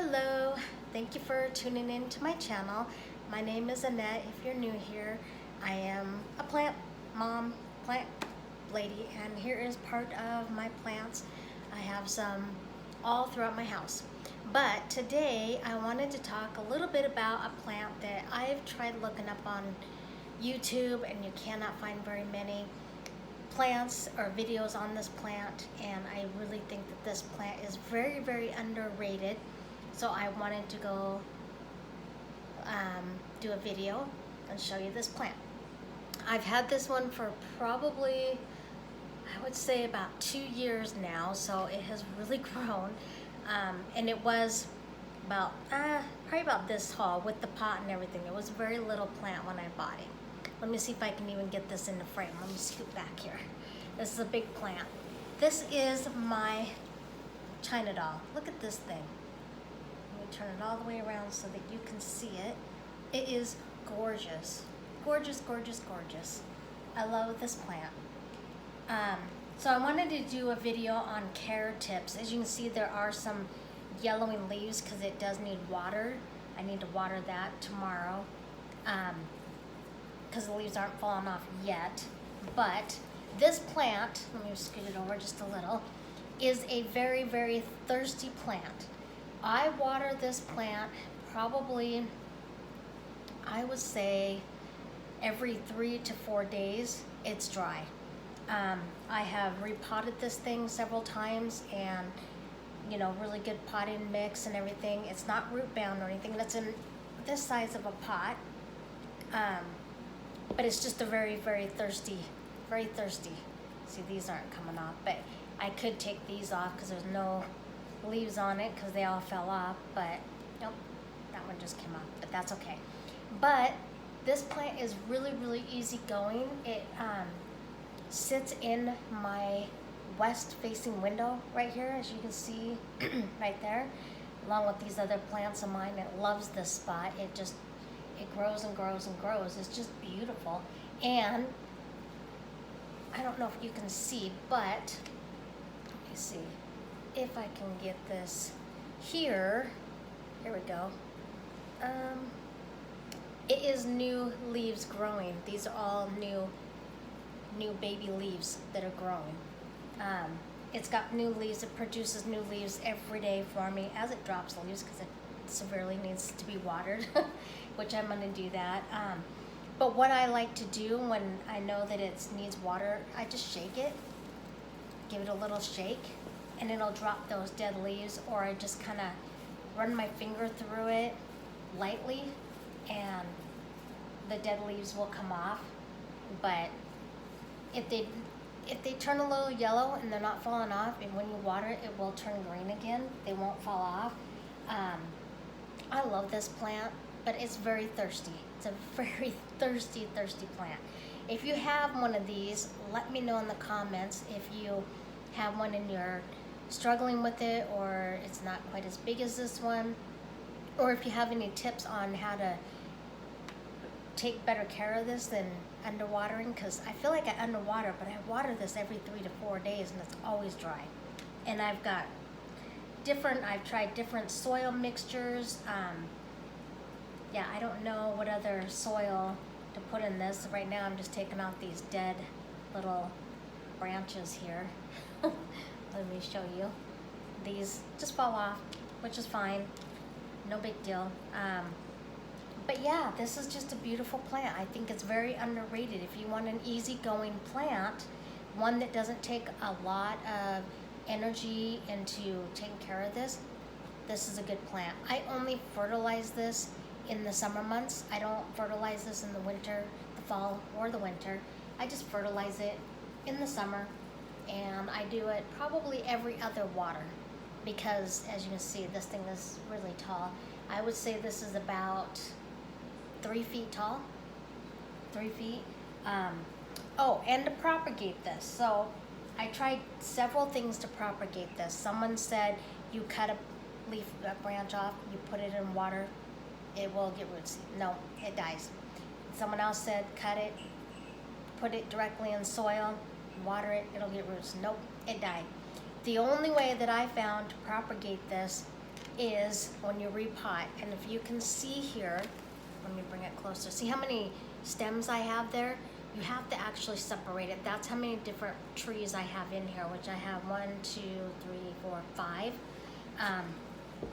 Hello, thank you for tuning in to my channel. My name is Annette. If you're new here, I am a plant mom, plant lady, and here is part of my plants. I have some all throughout my house. But today I wanted to talk a little bit about a plant that I've tried looking up on YouTube, and you cannot find very many plants or videos on this plant, and I really think that this plant is very, very underrated. So I wanted to go do a video and show you this plant. I've had this one for probably, I would say, about 2 years now, so it has really grown. And it was about probably about this tall with the pot and everything. It was a very little plant when I bought it. Let me see if I can even get this in the frame. Let me scoot back here. This is a big plant. This is my China doll. Look at this thing. Let me turn it all the way around so that you can see it. It is gorgeous. Gorgeous, gorgeous, gorgeous. I love this plant. So I wanted to do a video on care tips. As you can see, there are some yellowing leaves because it does need water. I need to water that tomorrow because the leaves aren't falling off yet. But this plant, let me scoot it over just a little, is a very, very thirsty plant. I water this plant probably, I would say, every 3 to 4 days. It's dry. I have repotted this thing several times, and really good potting mix and everything. It's not root bound or anything. That's in this size of a pot. But it's just a very, very thirsty. See, these aren't coming off, but I could take these off because there's no leaves on it because they all fell off, but nope, that one just came off, but that's okay. But this plant is really, really easy going. It sits in my west facing window right here, as you can see right there, along with these other plants of mine. It loves this spot. It grows and grows and grows. It's just beautiful. And I don't know if you can see, but let me see if I can get this here. Here we go. It is new leaves growing. These are all new baby leaves that are growing. It's got new leaves. It produces new leaves every day for me as it drops leaves because it severely needs to be watered, which I'm going to do that. But what I like to do when I know that it needs water, I just shake it, give it a little shake, and it'll drop those dead leaves, or I just kind of run my finger through it lightly, and the dead leaves will come off. But if they turn a little yellow and they're not falling off, and when you water it, it will turn green again. They won't fall off. I love this plant, but it's very thirsty. It's a very thirsty plant. If you have one of these, let me know in the comments if you have one and you're struggling with it, or it's not quite as big as this one, or if you have any tips on how to take better care of this than underwatering, because I feel like I underwater, but I water this every 3 to 4 days and it's always dry. And I've tried different soil mixtures. Yeah, I don't know what other soil to put in this. Right now I'm just taking out these dead little branches here. Let me show you. These just fall off, which is fine. No big deal. But yeah, this is just a beautiful plant. I think it's very underrated. If you want an easygoing plant, one that doesn't take a lot of energy into taking care of this is a good plant. I only fertilize this in the summer months. I don't fertilize this in the winter, the fall, or the winter. I just fertilize it in the summer, and I do it probably every other water because, as you can see, this thing is really tall. I would say this is about 3 feet tall. 3 feet. Oh, and to propagate this. So I tried several things to propagate this. Someone said you cut a branch off, you put it in water, it will get roots. No, it dies. Someone else said cut it, put it directly in soil, water it, it'll get roots. Nope, it died. The only way that I found to propagate this is when you repot, and if you can see here, let me bring it closer. See how many stems I have there? You have to actually separate it. That's how many different trees I have in here, which I have 1, 2, 3, 4, 5.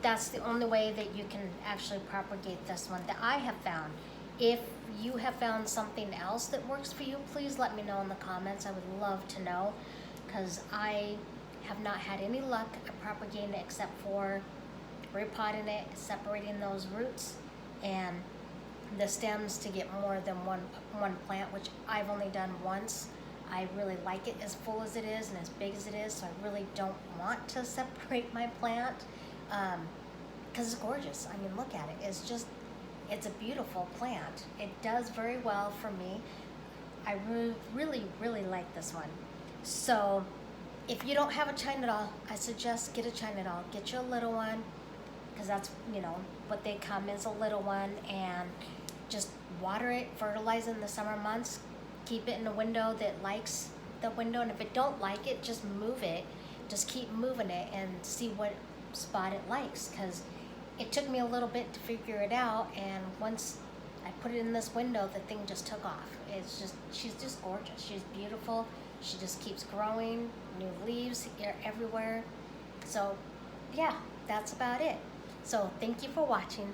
That's the only way that you can actually propagate this one that I have found. If you have found something else that works for you, please let me know in the comments. I would love to know, because I have not had any luck at propagating it except for repotting it, separating those roots and the stems to get more than one plant, which I've only done once. I really like it as full as it is and as big as it is, so I really don't want to separate my plant, because it's gorgeous. I mean, look at it. It's a beautiful plant. It does very well for me. I really, really like this one. So if you don't have a China doll, I suggest get a China doll. Get you a little one, because that's, you know, what they come is, a little one, and just water it, fertilize it in the summer months, keep it in a window that likes the window, and if it don't like it, just move it. Just keep moving it and see what spot it likes, because it took me a little bit to figure it out, and once I put it in this window, the thing just took off. She's just gorgeous. She's beautiful. She just keeps growing, new leaves everywhere. So yeah, that's about it. So thank you for watching.